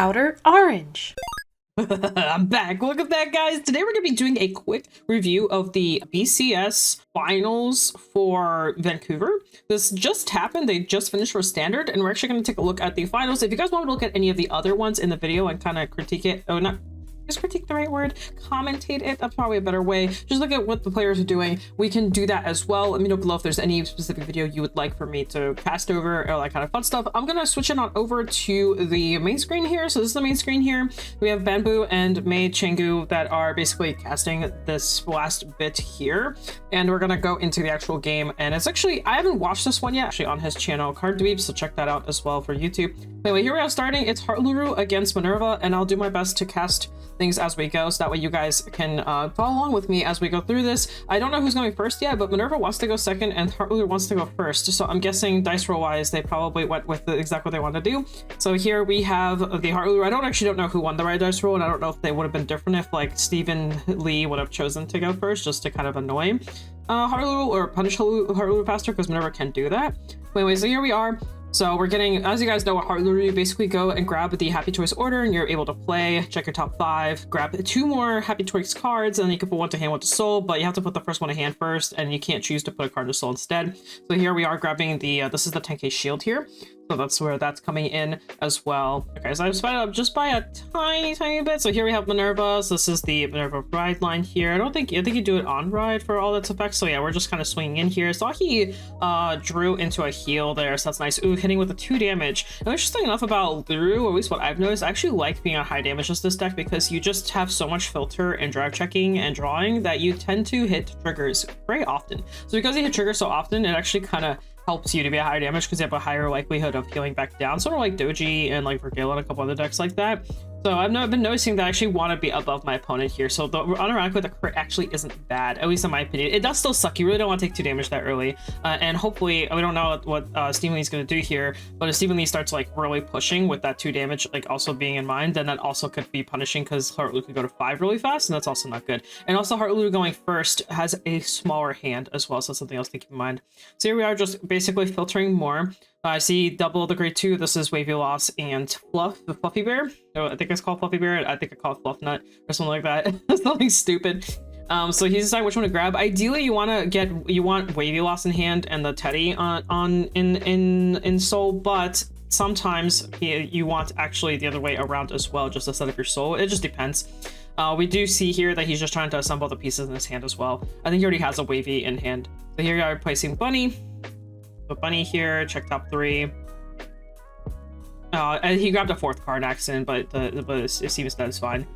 Outer Orange. I'm back. Welcome back, guys. Today we're going to be doing a quick review of the BCS finals for Vancouver. This just happened. They just finished for standard, and we're actually going to take a look at the finals. If you guys want to look at any of the other ones in the video and kind of critique it, oh, not is critique the right word? Commentate it. That's probably a better way. Just look at what the players are doing. We can do that as well. Let me know below if there's any specific video you would like for me to cast over or that kind of fun stuff. I'm gonna switch it on over to the main screen here. So this is the main screen here. We have Bamboo and Mei Chengu that are basically casting this last bit here, and we're gonna go into the actual game. And it's actually, I haven't watched this one yet, actually, on his channel Card Dweeb, so check that out as well for YouTube. Anyway, here we are starting. It's Heartluru against Minerva, and I'll do my best to cast things as we go, so that way you guys can follow along with me as we go through this. I don't know who's going first yet, but Minerva wants to go second and Heartluru wants to go first, so I'm guessing dice roll wise they probably went with exactly what they want to do. So here we have the Heartluru. I don't know who won the right dice roll, and I don't know if they would have been different if like Stephen Lee would have chosen to go first just to kind of annoy Heartluru or punish Heartluru faster, because Minerva can do that. But anyway, so here we are. So we're getting, as you guys know, Heartluru, you basically go and grab the Happy Choice order and you're able to play, check your top 5, grab 2 more Happy Choice cards, and then you can put one to hand, one to soul, but you have to put the first one to hand first, and you can't choose to put a card to soul instead. So here we are grabbing the, this is the 10k shield here. So that's where that's coming in as well. Okay, so I've sped it up just by a tiny bit. So here we have Minerva. So this is the Minerva ride line here. I think you do it on ride for all its effects. So yeah, we're just kind of swinging in here. So he drew into a heal there, so that's nice. Ooh, hitting with the 2 damage. And interesting enough about Luru, at least what I've noticed, I actually like being on high damage as this deck because you just have so much filter and drive checking and drawing that you tend to hit triggers very often. So because you hit triggers so often, it actually kind of helps you to be a higher damage because you have a higher likelihood of healing back down, sort of like Doji and like Vergil and a couple other decks like that. So I've been noticing that I actually want to be above my opponent here. So the automatic with the crit actually isn't bad, at least in my opinion. It does still suck. You really don't want to take 2 damage that early. And hopefully, we don't know what Stephen Lee's going to do here, but if Stephen Lee starts like really pushing with that 2 damage, like also being in mind, then that also could be punishing because Heartluru could go to 5 really fast, and that's also not good. And also Heartluru going first has a smaller hand as well, so that's something else to keep in mind. So here we are just basically filtering more. I see double the grade 2. This is Wavy Loss and Fluff, the Fluffy Bear. Oh, I think it's called Fluffy Bear. I think I call it Fluff Nut or something like that. Something stupid. So he's deciding which one to grab. Ideally, you want Wavy Loss in hand and the Teddy in soul, but sometimes you want actually the other way around as well, just to set up your soul. It just depends. We do see here that he's just trying to assemble the pieces in his hand as well. I think he already has a Wavy in hand. So here we are placing Bunny. So Bunny here, check top 3. And he grabbed a 4th card accident, but it seems that is fine.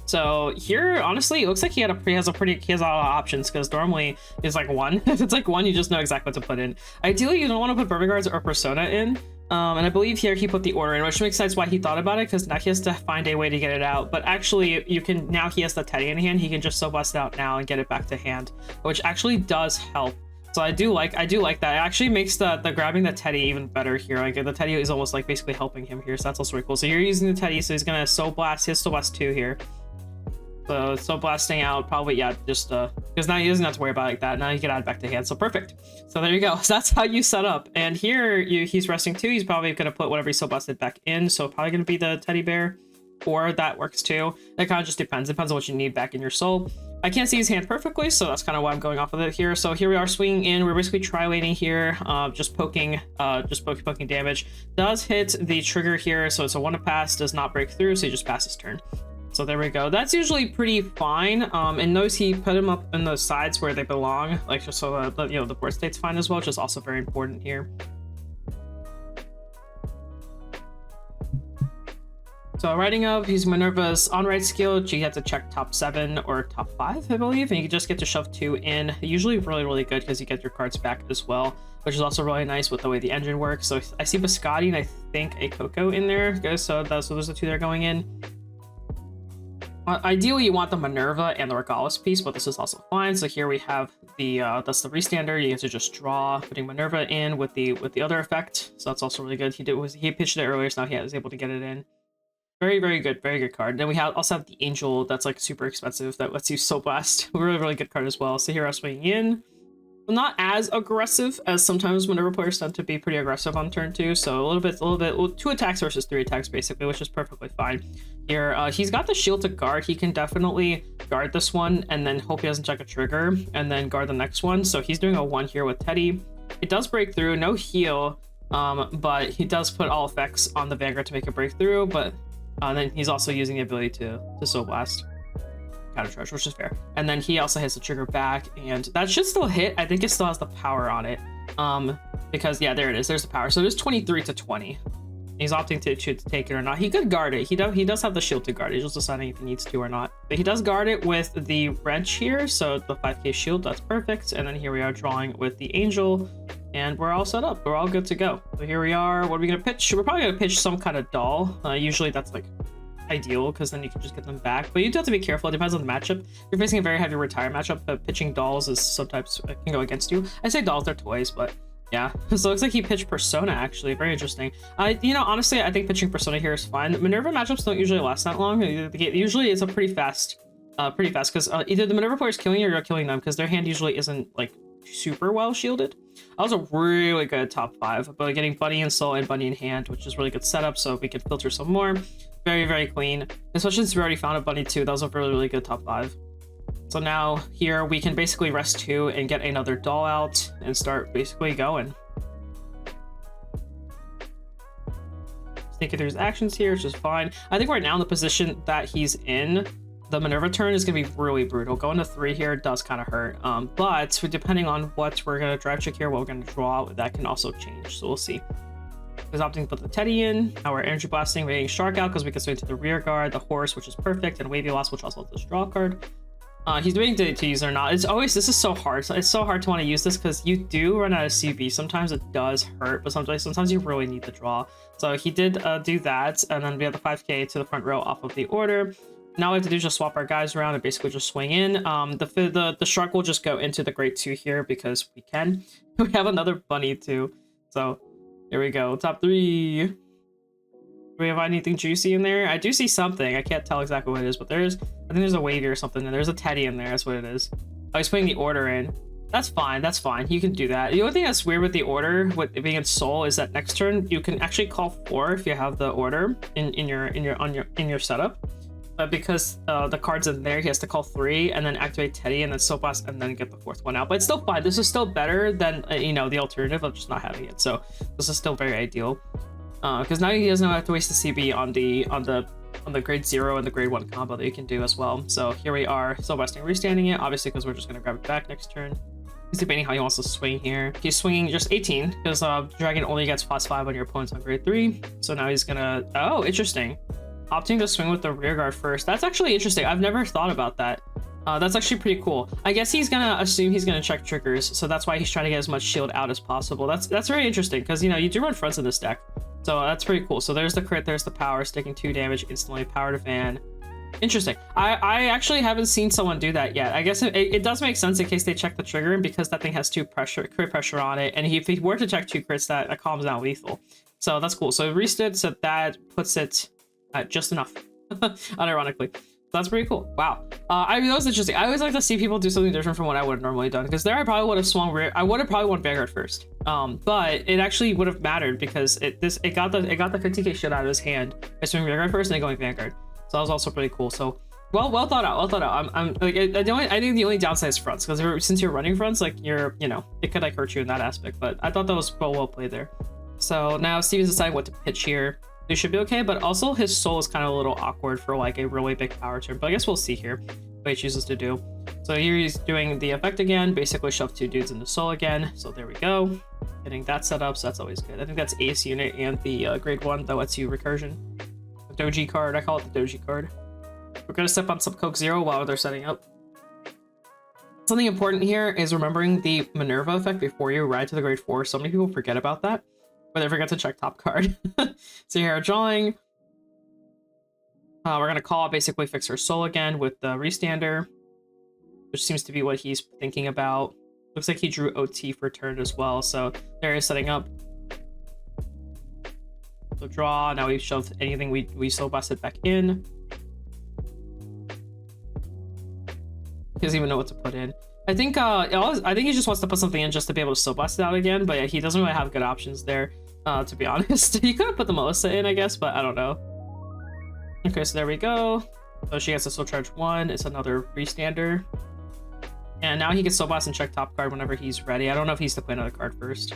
So here, honestly, it looks like he has a lot of options, because normally it's like 1. If it's like 1, you just know exactly what to put in. Ideally, you don't want to put Burning Guards or Persona in. And I believe here he put the order in, which makes sense why he thought about it, because now he has to find a way to get it out. But actually, now he has the Teddy in hand, he can just Soul Blast it out now and get it back to hand, which actually does help. So I do like that. It actually makes the grabbing the Teddy even better here. Like the Teddy is almost like basically helping him here, so that's also really cool. So you're using the Teddy, so he's gonna Soul Blast. He has Soul Blast 2 here. So Soul Blasting out, probably, yeah, just because now he doesn't have to worry about it like that. Now you can add it back to hand, so perfect. So there you go. So that's how you set up. And here he's resting 2. He's probably gonna put whatever he Soul Blasted back in. So probably gonna be the Teddy Bear, or that works too. It kind of just depends. Depends on what you need back in your soul. I can't see his hand perfectly, so that's kind of why I'm going off of it here. So here we are swinging in. We're basically tri-laning here, just poking damage. Does hit the trigger here, so it's a 1 to pass, does not break through, so he just passes turn. So there we go. That's usually pretty fine. And notice he put him up in the sides where they belong, like just so the board state's fine as well, which is also very important here. So writing of, he's Minerva's on-ride skill. You have to check top 7 or top 5, I believe, and you just get to shove 2 in. Usually really good because you get your cards back as well, which is also really nice with the way the engine works. So I see Biscotti and I think a Coco in there. So those are the 2 that are going in. Ideally, you want the Minerva and the Regalis piece, but this is also fine. So here we have the that's the restander. You have to just draw, putting Minerva in with the other effect. So that's also really good. He pitched it earlier, so now he was able to get it in. Very good card. Then we also have the Angel that's like super expensive that lets you Soul Blast. Really good card as well. So here I'm swinging in. Not as aggressive as sometimes Minerva players tend to be pretty aggressive on turn 2. So a little bit, well, 2 attacks versus 3 attacks basically, which is perfectly fine. Here, he's got the shield to guard. He can definitely guard this one and then hope he doesn't check a trigger and then guard the next one. So he's doing a 1 here with Teddy. It does break through, no heal, but he does put all effects on the Vanguard to make it break through. But then he's also using the ability to Soul Blast. Counter charge, which is fair. And then he also hits the trigger back, and that should still hit. I think it still has the power on it. Because yeah, there it is. There's the power. So there's 23 to 20. He's opting to take it or not. He could guard it. He does have the shield to guard it. He's just deciding if he needs to or not. But he does guard it with the wrench here. So the 5k shield, that's perfect. And then here we are drawing with the angel, and we're all set up. We're all good to go. So here we are. What are we gonna pitch? We're probably gonna pitch some kind of doll. Usually that's like ideal because then you can just get them back, but you do have to be careful. It depends on the matchup. If you're facing a very heavy retire matchup, but pitching dolls is sometimes can go against you. I say dolls, they're toys, but yeah. So it looks like he pitched Persona, actually. Very interesting. You know, honestly, I think pitching Persona here is fine. Minerva matchups don't usually last that long. Usually it's a pretty fast because either the Minerva player is killing you or you're killing them, because their hand usually isn't like super well shielded. That was a really good top 5, but getting Bunny in Soul and Bunny in hand, which is really good setup. So if we could filter some more, very clean, especially since we already found a Bunny too. That was a really good top 5. So now here we can basically rest 2 and get another doll out and start basically going. Thinking through his actions here, which is fine. I think right now in the position that he's in, the Minerva turn is going to be really brutal. Going to 3 here does kind of hurt, but depending on what we're going to drive check here, what we're going to draw, that can also change. So we'll see. He's opting to put the Teddy in. Now we're energy blasting, we're getting Shark out because we can swing to the rear guard, the horse, which is perfect, and Wavy Loss, which also has the draw card. He's doing to use it or not. It's always, this is so hard. It's so hard to want to use this because you do run out of CB. Sometimes it does hurt, but sometimes you really need the draw. So he did do that, and then we have the 5k to the front row off of the order. Now all we have to do is just swap our guys around and basically just swing in. The Shark will just go into the grade 2 here because we can. We have another Bunny too. So here we go. Top 3. Do we have anything juicy in there? I do see something. I can't tell exactly what it is, but I think there's a Wavy or something, and there's a Teddy in there. That's what it is. Oh, he's putting the order in. That's fine. That's fine. You can do that. The only thing that's weird with the order, with it being in Soul, is that next turn you can actually call 4 if you have the order in your setup. Because the card's in there, he has to call 3 and then activate Teddy and then Soul Blast and then get the 4th one out. But it's still fine. This is still better than you know, the alternative of just not having it. So this is still very ideal. Because now he doesn't have to waste the CB on the grade 0 and the grade 1 combo that you can do as well. So here we are, Soul Blasting, restanding it, obviously because we're just going to grab it back next turn. He's debating how he wants to swing here. He's swinging just 18 because Dragon only gets +5 on your opponents on grade 3. So now he's gonna, oh, interesting. Opting to swing with the rear guard first. That's actually interesting. I've never thought about that. That's actually pretty cool. I guess he's gonna assume he's gonna check triggers, so that's why he's trying to get as much shield out as possible. That's very interesting because, you know, you do run fronts in this deck, so that's pretty cool. So there's the crit, there's the power, sticking 2 damage instantly, power to Van. Interesting. I actually haven't seen someone do that yet. I guess it does make sense in case they check the trigger, and because that thing has 2 crit pressure on it, and if he were to check 2 crits, that calms down lethal. So that's cool. So restood, so that puts it at just enough, unironically. That's pretty cool. Wow. That was interesting. I always like to see people do something different from what I would have normally done, because there I probably would have swung rear. I would have probably won Vanguard first. But it actually would have mattered because it got the 50k shit out of his hand by swinging rear guard first and then going Vanguard. So that was also pretty cool. So well thought out. Well thought out. I'm like, I think the only downside is fronts, because since you're running fronts, like you know, it could like hurt you in that aspect. But I thought that was well played there. So now Steven's deciding what to pitch here. It should be okay, but also his soul is kind of a little awkward for like a really big power turn. But I guess we'll see here what he chooses to do. So here he's doing the effect again, basically shove 2 dudes into soul again. So there we go, getting that set up. So that's always good. I think that's Ace unit and the grade 1 that lets you recursion. The Doji card, I call it the Doji card. We're gonna step on some Coke Zero while they're setting up. Something important here is remembering the Minerva effect before you ride to the grade 4. So many people forget about that, but they forget to check top card. So here, drawing. We're gonna call, basically fix her soul again with the restander, which seems to be what he's thinking about. Looks like he drew OT for turn as well. So there he's setting up. So draw. Now we've shoved anything we soul blasted back in. He doesn't even know what to put in. I think he just wants to put something in just to be able to still blast it out again, but yeah, he doesn't really have good options there, to be honest. He could have put the Melissa in, I guess, but I don't know. Okay, so there we go. So she gets a Soul Charge 1. It's another Restander. And now he can Soul Blast and check top card whenever he's ready. I don't know if he's to play another card first.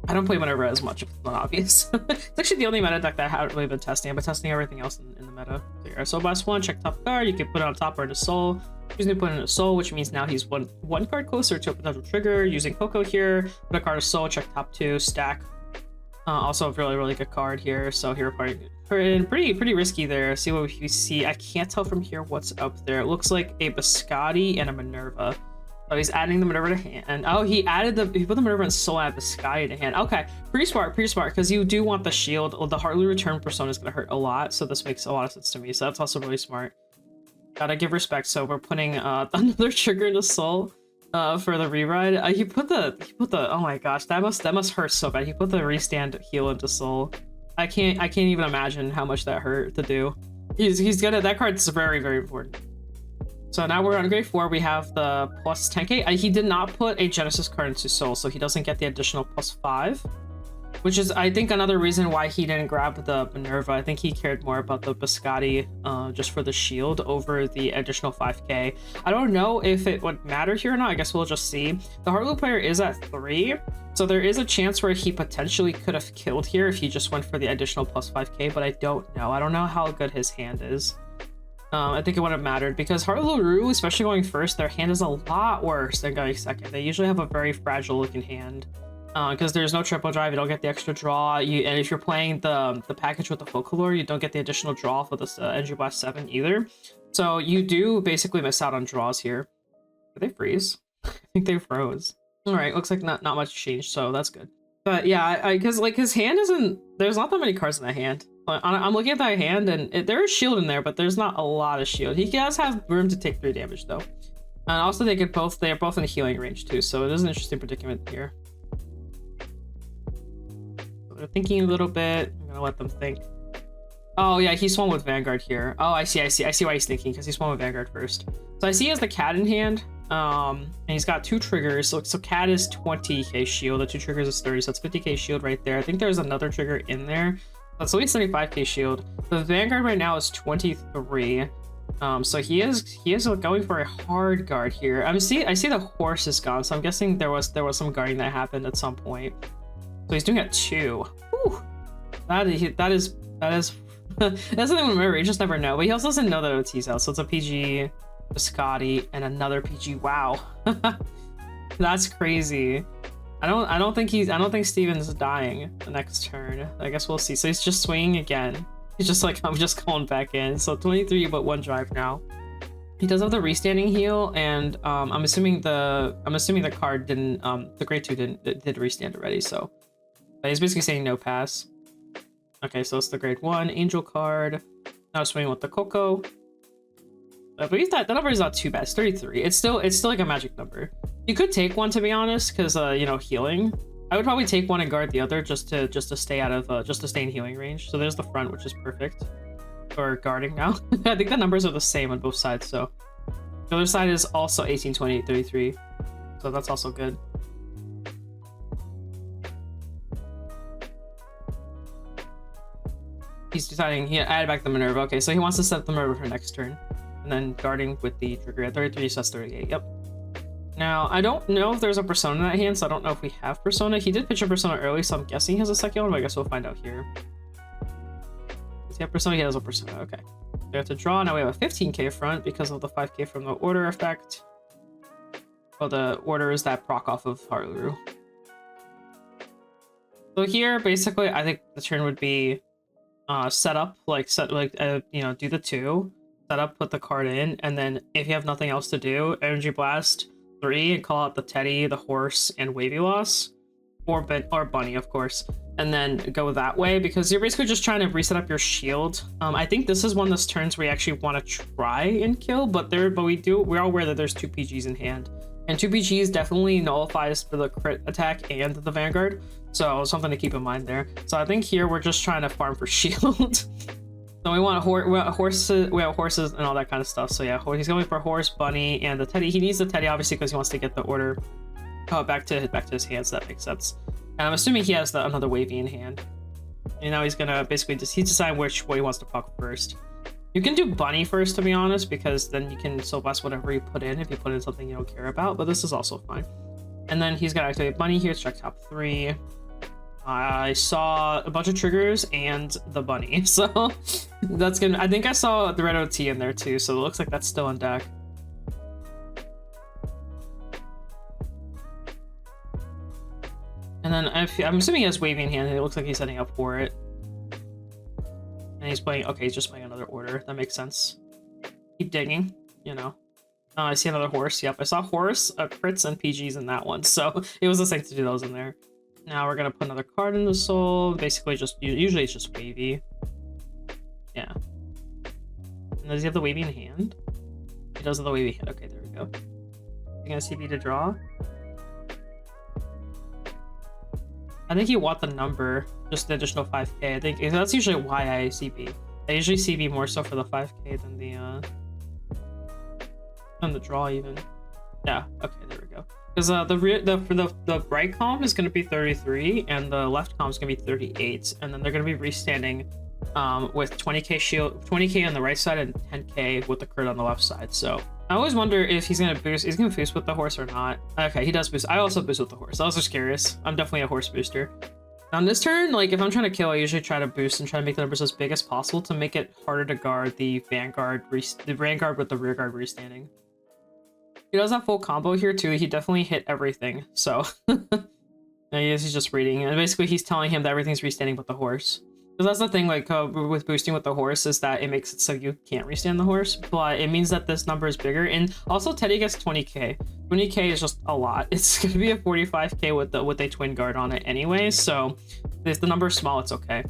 I don't play Minerva as much, if it's not obvious. It's actually the only meta deck that I haven't really been testing. I've been testing everything else in the meta. So here, Soul Blast 1, check top card. You can put it on top or into Soul. He's going to put it into Soul, which means now he's one card closer to a potential trigger. Using Coco here, put a card of Soul, check top 2, stack. Also a really good card here. So here we're pretty risky there. See what we see. I can't tell from here what's up there. It looks like a Biscotti and a Minerva. Oh, he's adding the Minerva to hand. Oh, he put the Minerva and Soul and Biscotti to hand. Okay, pretty smart, because you do want the shield. Well, the Heartless Return persona is going to hurt a lot, so this makes a lot of sense to me. So that's also really smart. Gotta give respect. So we're putting another trigger into Soul for the reride. He put the oh my gosh, that must hurt so bad. He put the restand heal into Soul. I can't even imagine how much that hurt to do. He's gonna, that card's very important. So now we're on grade 4. We have the plus 10k. He did not put a Genesis card into Soul, so he doesn't get the additional plus 5, which is, I think, another reason why he didn't grab the Minerva. I think he cared more about the Biscotti just for the shield over the additional 5k. I don't know if it would matter here or not. I guess we'll just see. The Heartless player is at 3, so there is a chance where he potentially could have killed here if he just went for the additional plus 5k, but I don't know. I don't know how good his hand is. I think it wouldn't have mattered because Heartless, especially going first, their hand is a lot worse than going second. They usually have a very fragile looking hand because there's no triple drive. You don't get the extra draw. And if you're playing the package with the Folklore, you don't get the additional draw for this Energy Blast 7 either. So you do basically miss out on draws here. Did they freeze? I think they froze. All right, looks like not much changed, so that's good. But yeah, because like his hand isn't, there's not that many cards in that hand. I'm looking at that hand, and there is shield in there, but there's not a lot of shield. He does have room to take 3 damage though, and also they're both in the healing range too. So it is an interesting predicament here. So they're thinking a little bit. I'm gonna let them think. Oh yeah, he swung with Vanguard here. Oh, I see why he's thinking, because he swung with Vanguard first. So I see he has the Cat in hand, and he's got 2 triggers. So Cat is 20k shield. The 2 triggers is 30, so it's 50k shield right there. I think there's another trigger in there. That's at least 75k shield. The Vanguard right now is 23. So he is going for a hard guard here. I see the horse is gone, so I'm guessing there was some guarding that happened at some point. So he's doing it 2. Whew. That is that's something to remember. You just never know. But he also doesn't know that OT's out, so it's a PG, Biscotti, and another PG. Wow, that's crazy. I don't think Steven's dying the next turn. I guess we'll see. So he's just swinging again. He's just like, I'm just going back in. So 23 but 1 drive now. He does have the restanding heal, and I'm assuming the card didn't the grade 2 did restand already. So but he's basically saying no pass. Okay, so it's the grade 1 angel card. Now swinging with the Coco. I believe that the number is not too bad. It's 33. It's still like a magic number. You could take one, to be honest, because you know, healing. I would probably take one and guard the other just to stay out of just to stay in healing range. So there's the front, which is perfect for guarding now. I think the numbers are the same on both sides. So the other side is also 18, 28, 33. So that's also good. He's deciding he added back the Minerva. Okay, so he wants to set the Minerva for next turn. And then guarding with the trigger at 33, so that's 38. Yep. Now, I don't know if there's a Persona in that hand, so I don't know if we have Persona. He did pitch a Persona early, so I'm guessing he has a second one, but I guess we'll find out here. Does he have Persona? He has a Persona. Okay. We have to draw. Now we have a 15k front because of the 5k from the order effect. Well, the order is that proc off of Haru. So here, basically, I think the turn would be set up, you know, do the 2. Set up, put the card in, and then if you have nothing else to do, Energy Blast 3 and call out the Teddy, the horse, and Wavy Loss, or Bunny, of course, and then go that way because you're basically just trying to reset up your shield. I think this is one of those turns where you actually want to try and kill, but we're all aware that there's 2 PGs in hand, and 2 PGs definitely nullifies for the crit attack and the Vanguard, so something to keep in mind there. So I think here we're just trying to farm for shield. So we want horses, we have horses and all that kind of stuff. So yeah, he's going for horse, bunny, and the teddy. He needs the teddy obviously because he wants to get the order back to his hands. So that makes sense. And I'm assuming he has another wavy in hand. And now he's gonna basically he's deciding which way he wants to puck first. You can do bunny first, to be honest, because then you can still bust whatever you put in if you put in something you don't care about. But this is also fine. And then he's gonna activate bunny here. Check top 3. I saw a bunch of triggers and the bunny, so that's gonna. I think I saw the red OT in there too, so it looks like that's still on deck. And then I'm assuming he has wavy in hand. It looks like he's setting up for it, and he's playing. Okay, he's just playing another order. That makes sense. Keep digging, you know. I see another horse. Yep, I saw horse, crits, and PGs in that one, so it was the same to do those in there. Now we're gonna put another card in the soul. Basically, just usually it's just wavy. Yeah. And does he have the wavy in hand? He does have the wavy hand. Okay, there we go. You gonna CB to draw? I think you want the number, just the additional 5k. I think that's usually why I CB. I usually CB more so for the 5k than the draw even. Yeah. Okay, there we go. Because the right column is going to be 33 and the left column is going to be 38, and then they're going to be restanding with 20k shield, 20k on the right side and 10k with the crit on the left side. So I always wonder if he's going to boost. Is he going to boost with the horse or not? Okay, he does boost. I also boost with the horse. I was just curious. I'm definitely a horse booster. On this turn, like if I'm trying to kill, I usually try to boost and try to make the numbers as big as possible to make it harder to guard the vanguard with the rear guard restanding. He does have full combo here too. He definitely hit everything. So I guess he's just reading, and basically he's telling him that everything's restanding but the horse. Because that's the thing, like with boosting with the horse, is that it makes it so you can't restand the horse, but it means that this number is bigger. And also Teddy gets 20k. 20k is just a lot. It's gonna be a 45k with a twin guard on it anyway. So if the number is small, it's okay.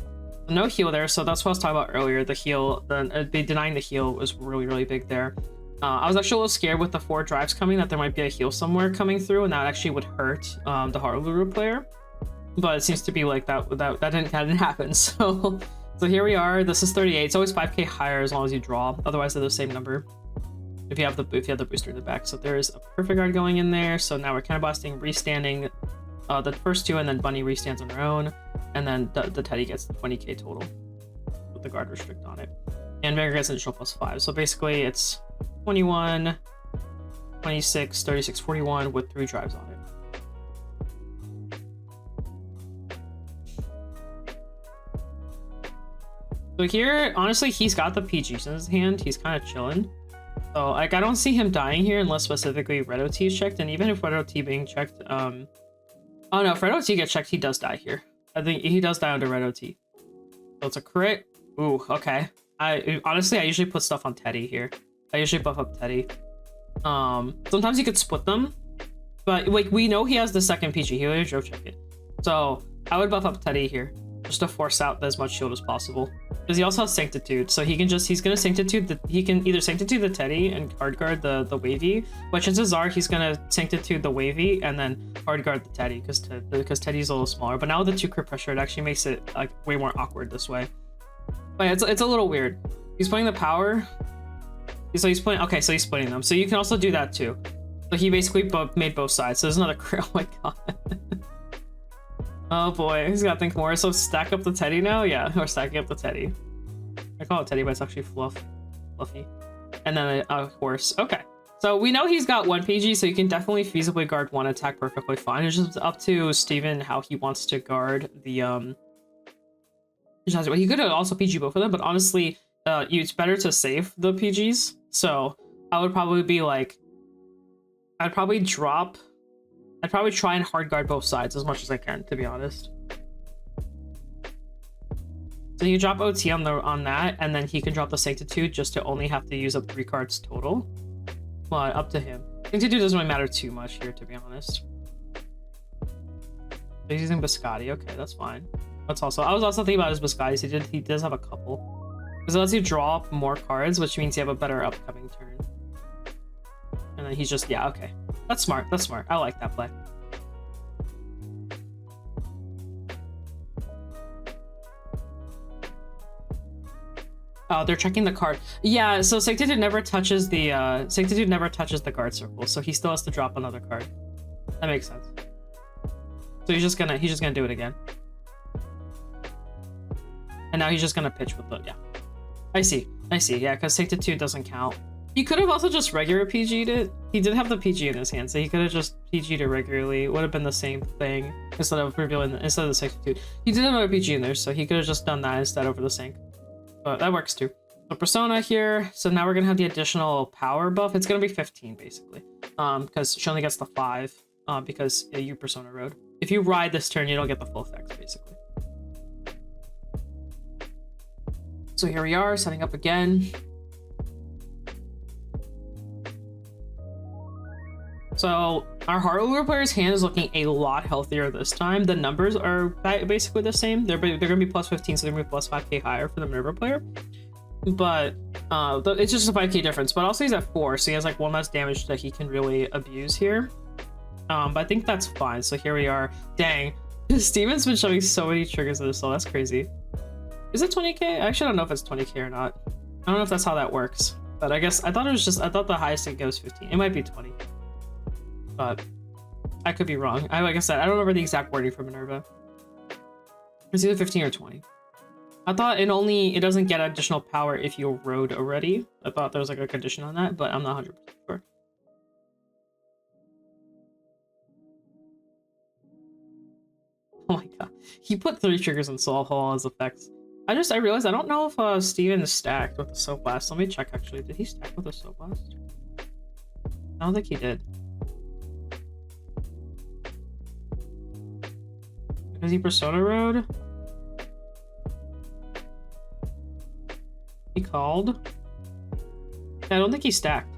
No heal there, so that's what I was talking about earlier. The heal, denying the heal was really big there. I was actually a little scared with the 4 drives coming that there might be a heal somewhere coming through, and that actually would hurt the Harluru player. But it seems to be like that didn't happen. So here we are. This is 38. It's always 5k higher as long as you draw. Otherwise, they're the same number if you have the booster in the back. So there is a perfect guard going in there. So now we're kind of busting, restanding the first 2, and then Bunny restands on her own, and then the Teddy gets 20k total with the guard restrict on it, and Vanguard gets an additional +5. So basically, it's 21, 26, 36, 41 with 3 drives on it. So here, honestly, he's got the PGs in his hand. He's kind of chilling. So like, I don't see him dying here unless specifically Red OT is checked. And even if Red OT being checked, oh no, if Red OT gets checked, he does die here. I think he does die under Red OT. So it's a crit. Ooh, okay. Honestly, I usually put stuff on Teddy here. I usually buff up Teddy. Sometimes you could split them, but like we know he has the second PG. He already drove check it. So I would buff up Teddy here just to force out as much shield as possible. Because he also has Sanctitude, so he's gonna Sanctitude he can either Sanctitude the Teddy and hard guard the wavy, but chances are he's gonna Sanctitude the wavy and then hard guard the Teddy because Teddy's a little smaller. But now with the 2 crit pressure, it actually makes it like way more awkward this way. But yeah, it's a little weird. He's playing the power. So he's playing, okay, so he's splitting them. So you can also do that too. So he basically made both sides. So there's another crit. Oh my god. Oh boy, he's gotta think more. So stack up the Teddy now? Yeah, we're stacking up the Teddy. I call it Teddy, but it's actually fluffy. And then a horse. Okay. So we know he's got 1 PG, so you can definitely feasibly guard 1 attack perfectly fine. It's just up to Steven how he wants to guard the he could also PG both of them, but honestly, it's better to save the PGs. So I would probably be like, I'd probably try and hard guard both sides as much as I can, to be honest. So you drop OT on that, and then he can drop the Sanctitude just to only have to use up 3 cards total. But up to him. Sanctitude doesn't really matter too much here, to be honest. He's using Biscotti. Okay, that's fine. That's also, I was also thinking about his Biscottis. He does have a couple. Because it lets you draw more cards, which means you have a better upcoming turn. And then he's just, yeah, okay. That's smart. That's smart. I like that play. Oh, they're checking the card. Yeah, so Sanctitude never touches the guard circle, so he still has to drop another card. That makes sense. So he's just gonna do it again. And now he's just gonna pitch with the, yeah. I see, yeah, because Sanctitude doesn't count. He could have also just regular PG'd it. He did have the PG in his hand, so he could have just PG'd it regularly. It would have been the same thing instead of the Sanctitude. He did have another PG in there, so he could have just done that instead over the Sank. But that works too. So Persona here. So now we're gonna have the additional power buff. It's gonna be 15 basically, because she only gets the 5, because you Persona Road. If you ride this turn, you don't get the full effects basically. So here we are, setting up again. So our Hardware player's hand is looking a lot healthier this time. The numbers are basically the same. They're gonna be plus 15, so they're gonna be plus 5k higher for the Minerva player. But it's just a 5k difference. But also he's at 4, so he has like 1 less damage that he can really abuse here. But I think that's fine. So here we are. Dang, Steven's been showing so many triggers in this soul. That's crazy. Is it 20k? I actually don't know if it's 20k or not. I don't know if that's how that works. But I guess I thought the highest it goes 15. It might be 20. But I could be wrong. Like I said, I don't remember the exact wording for Minerva. It's either 15 or 20. I thought it doesn't get additional power if you rode already. I thought there was like a condition on that, but I'm not 100% sure. Oh my god. He put 3 triggers in Soul Hall as effects. I realized I don't know if Steven is stacked with the Soap Blast. Let me check actually. Did he stack with the Soap Blast? I don't think he did. Is he Persona Road? He called? Yeah, I don't think he stacked.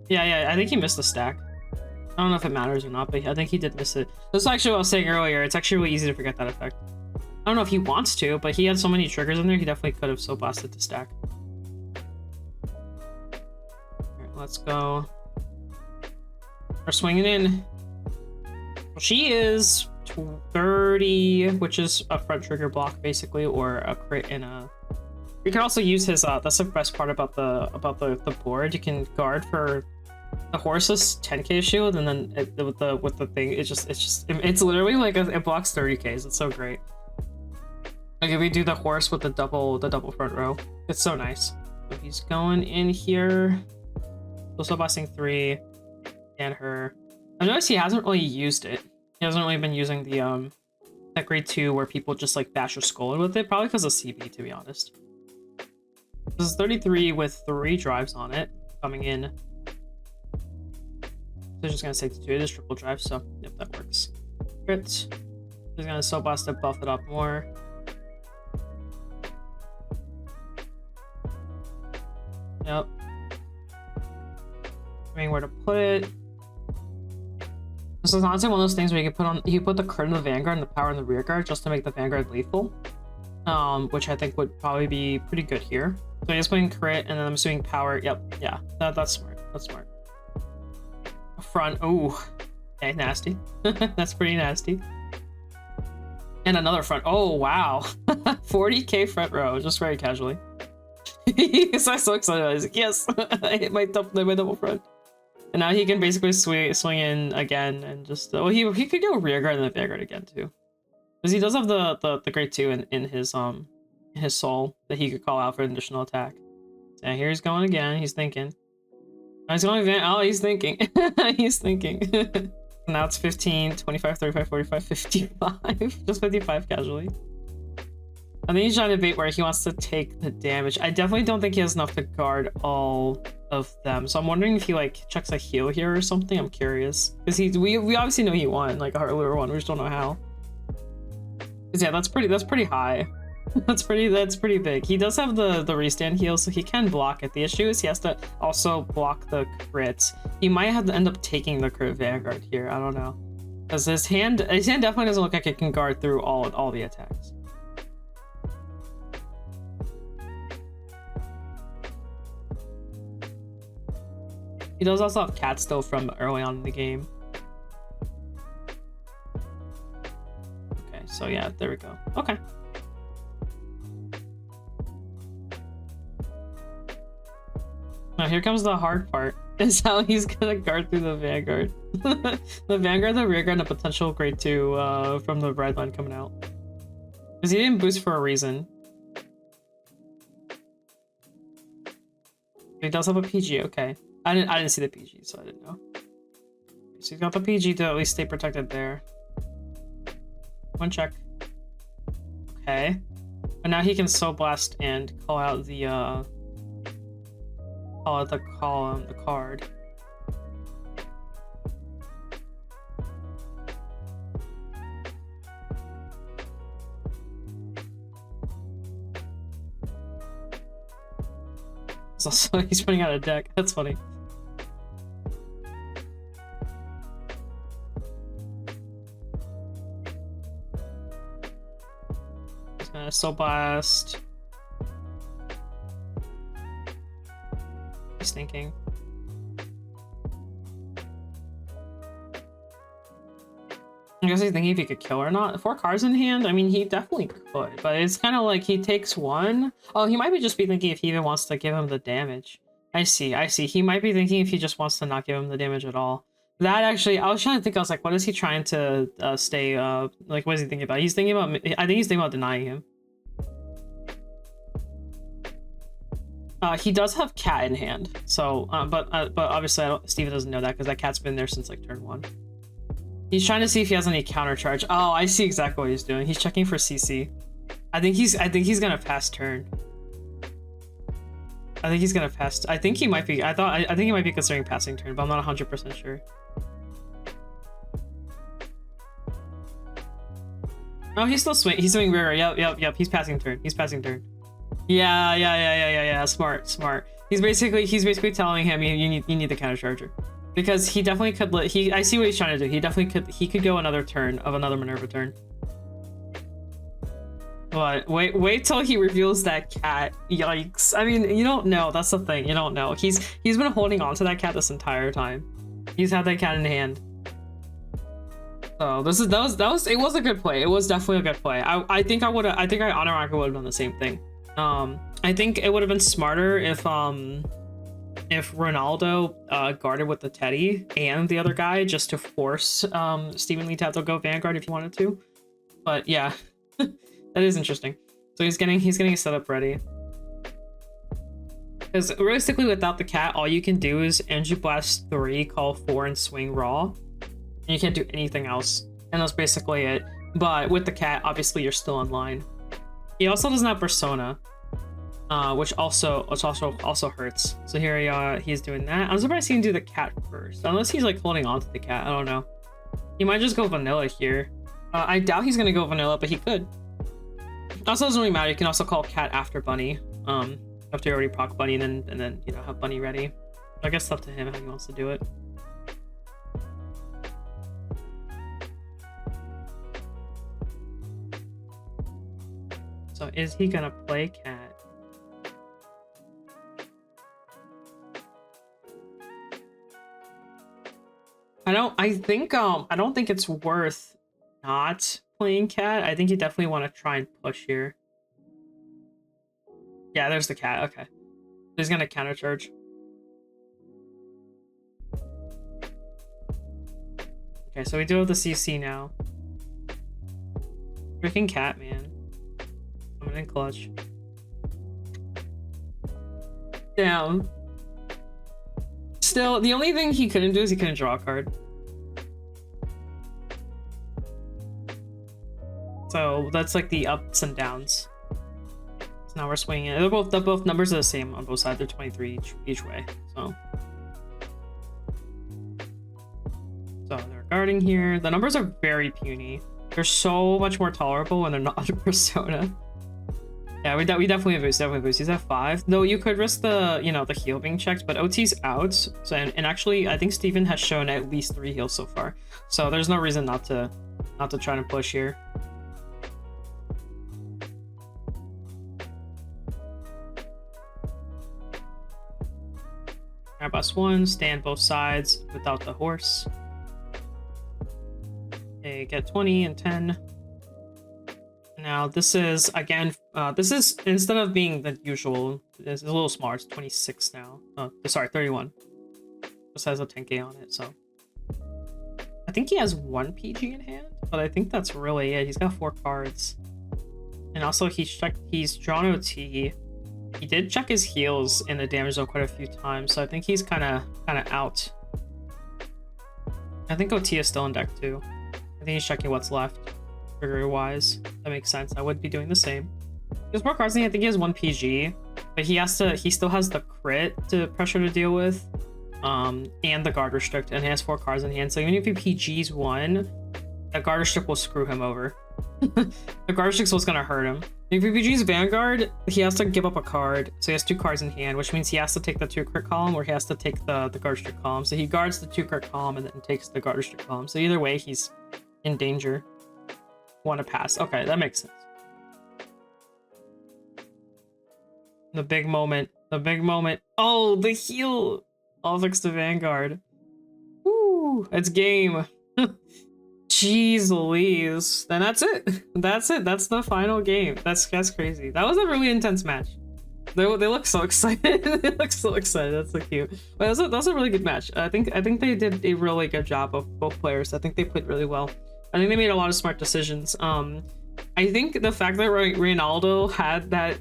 Yeah, I think he missed the stack. I don't know if it matters or not, but I think he did miss it. That's actually what I was saying earlier. It's actually really easy to forget that effect. I don't know if he wants to, but he had so many triggers in there, he definitely could have Soap Blasted to stack. Alright, let's go. We're swinging in. She is 30, which is a front trigger block basically, or a crit in a. You can also use his. That's the best part about the board. You can guard for the horse's 10k shield, and then with the thing, it's literally like it blocks 30ks. It's so great. Like if we do the horse with the double front row, it's so nice. So he's going in here. Also busting 3, and her. I noticed he hasn't really used it. He hasn't really been using the that grade 2 where people just like bash your skull in with it, probably because of CB, to be honest. This is 33 with 3 drives on it coming in. So just gonna take the 2. It is triple drive, so yep, that works. Crit. Just gonna Soap Blast to buff it up more. Yep. I mean, where to put it. This is honestly one of those things where you can put the crit in the Vanguard and the power in the rear guard just to make the Vanguard lethal. Which I think would probably be pretty good here. So he's putting crit and then I'm assuming power. Yep, yeah, that's smart. That's smart. Front, ooh, okay, nasty. That's pretty nasty. And another front. Oh wow, 40k front row, just very casually. He's so excited. I was like, yes, I hit my double front. And now he can basically swing in again and just. Oh, he could go rear guard and then Vanguard again too, because he does have the grade 2 in his soul that he could call out for an additional attack. So here he's going again. He's thinking. He's going again. Oh, he's thinking. He's thinking. Now it's 15, 25, 35, 45, 55. Just 55 casually. I think he's trying to bait where he wants to take the damage. I definitely don't think he has enough to guard all of them. So I'm wondering if he like checks a heal here or something. I'm curious. Because we obviously know he won, like a Heartlure one. We just don't know how. Because yeah, that's pretty high. That's pretty big. He does have the restand heal, so he can block it. The issue is he has to also block the crits. He might have to end up taking the crit Vanguard here. I don't know. Because his hand definitely doesn't look like it can guard through all the attacks. He does also have Cat still from early on in the game. Okay, so yeah, there we go. Okay. Now here comes the hard part. Is how he's gonna guard through the Vanguard. The Vanguard, the Rearguard, and a potential grade 2 from the red line coming out. Because he didn't boost for a reason. He does have a PG, okay. I didn't see the PG, so I didn't know. So he's got the PG to at least stay protected there. One check. Okay. And now he can Soul Blast and call out the the card. So he's running out of deck. That's funny. He's gonna Soul Blast. He's thinking. I guess he's thinking if he could kill or not. 4 cards in hand? I mean, he definitely could, but it's kind of like he takes 1. Oh, he might be just be thinking if he even wants to give him the damage. I see. He might be thinking if he just wants to not give him the damage at all. That actually, I was trying to think, I was like, what is he trying to stay, like, what is he thinking about? He's thinking about, I think he's thinking about denying him. He does have cat in hand, so, but obviously Steven doesn't know that because that cat's been there since like turn 1. He's trying to see if he has any counter charge. Oh, I see exactly what he's doing. He's checking for CC. I think he's gonna pass turn. I think he's gonna pass. I think he might be. I think he might be considering passing turn, but I'm not 100% sure. Oh, he's still swinging. He's swinging rear. Yep. He's passing turn. Yeah. Smart. He's basically telling him you need the counter charger. Because he definitely could I see what he's trying to do. He could go another turn of another Minerva turn. But wait till he reveals that cat. Yikes. I mean, you don't know. That's the thing. You don't know. He's been holding on to that cat this entire time. He's had that cat in hand. So it was a good play. It was definitely a good play. I think OuterOrange would have done the same thing. I think it would have been smarter if Ronaldo guarded with the Teddy and the other guy just to force Steven Lee to have to go Vanguard if he wanted to. But yeah, that is interesting. So he's getting his setup ready. Because realistically, without the cat, all you can do is Energy Blast 3, call 4, and swing raw. And you can't do anything else. And that's basically it. But with the cat, obviously you're still online. He also doesn't have Persona. Which also hurts. So here he's doing that. I'm surprised he didn't do the cat first, unless he's like holding on to the cat. I don't know. He might just go vanilla here. I doubt he's gonna go vanilla, but he could. Also, doesn't really matter. You can also call cat after bunny. After you already proc bunny, and then you know have bunny ready. I guess it's up to him how he wants to do it. So is he gonna play cat? I don't think it's worth not playing cat. I think you definitely want to try and push here. Yeah, there's the cat. Okay. He's gonna counter charge. Okay, so we do have the CC now. Freaking cat, man. Coming in clutch. Damn. Still, the only thing he couldn't do is he couldn't draw a card. So that's like the ups and downs. So now we're swinging it. They're both numbers are the same on both sides. They're 23 each way. So they're guarding here. The numbers are very puny. They're so much more tolerable when they're not under Persona. Yeah, we definitely boost. He's at 5. Though you could risk the the heal being checked, but OT's out. So and actually I think Steven has shown at least 3 heals so far. So there's no reason not to try to push here. Airbus 1, stand both sides without the horse. Okay, get 20 and 10. Now this is again This is, instead of being the usual, it's a little smaller. It's 26 now. Sorry, 31. Just has a 10k on it, so. I think he has 1 PG in hand, but I think that's really it. He's got 4 cards. And also he's drawn OT. He did check his heals in the damage zone quite a few times, so I think he's kind of out. I think OT is still in deck too. I think he's checking what's left, trigger-wise. That makes sense. I would be doing the same. He has more cards than I think he has 1 PG, but he still has the crit to pressure to deal with, and the guard restrict, and he has 4 cards in hand. So even if he PGs 1, that guard restrict will screw him over. The guard restrict was gonna hurt him. If he PGs Vanguard, he has to give up a card, so he has 2 cards in hand, which means he has to take the 2 crit column, or he has to take the guard restrict column. So he guards the 2 crit column and then takes the guard restrict column. So either way, he's in danger. Want to pass? Okay, that makes sense. The big moment. The big moment. Oh, the heal! All fixed to Vanguard. Woo! It's game. Jeez Louise. Then that's it. That's it. That's the final game. That's crazy. That was a really intense match. They look so excited. They look so excited. That's so cute. But that was a really good match. I think they did a really good job of both players. I think they played really well. I think they made a lot of smart decisions. I think the fact that Ronaldo had that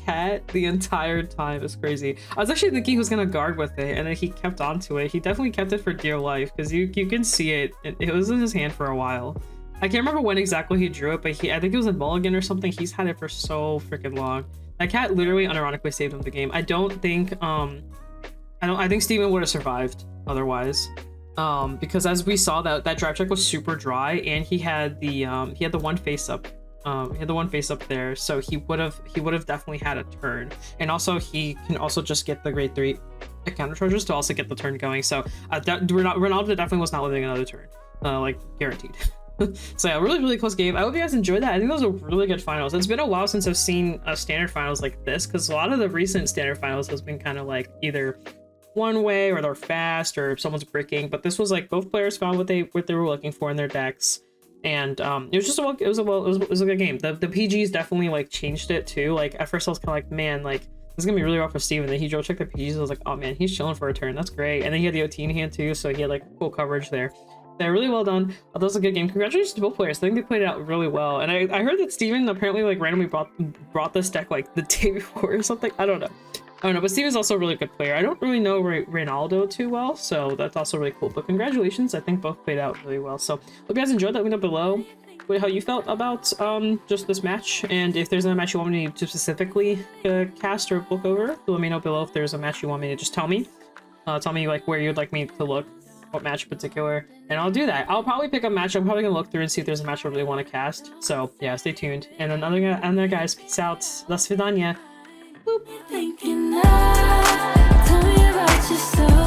cat the entire time is crazy. I was actually thinking he was gonna guard with it, and then he kept on to it. He definitely kept it for dear life, because you can see it. It was in his hand for a while. I can't remember when exactly he drew it, but I think it was in Mulligan or something. He's had it for so freaking long. That cat literally unironically saved him the game. I think Steven would have survived otherwise. Because as we saw, that drive check was super dry, and he had the one face up. He had the one face up there, so he would have definitely had a turn. And also he can also just get the grade 3 counter charges to also get the turn going. So Ronaldo definitely was not living another turn, like guaranteed. So yeah, really close game. I hope you guys enjoyed that. I think those were really good finals. It's been a while since I've seen a standard finals like this, because a lot of the recent standard finals has been kind of like either one way, or they're fast, or someone's bricking. But this was like both players found what they were looking for in their decks, and it was just it was a good game. The PGs definitely like changed it too. Like at first I was kind of like, man, like this is gonna be really rough for Steven. Then he drove checked the PGs. I was like, oh man, he's chilling for a turn. That's great. And then he had the OT in hand too, so he had like full coverage there. They're really well done. That was a good game. Congratulations to both players. I think they played it out really well. And I heard that Steven apparently like randomly brought this deck like the day before or something. I don't know, but Steven's also a really good player. I don't really know Ronaldo too well, so that's also really cool. But congratulations, I think both played out really well. So hope you guys enjoyed. Let me know below how you felt about just this match, and if there's a match you want me to specifically cast or look over, let me know below. If there's a match you want me to just tell me like where you'd like me to look, what match in particular, and I'll do that. I'll probably pick a match. I'm probably gonna look through and see if there's a match I really want to cast. So yeah, stay tuned. And another guys, peace out. До свидания. Boop. Tell me about your story.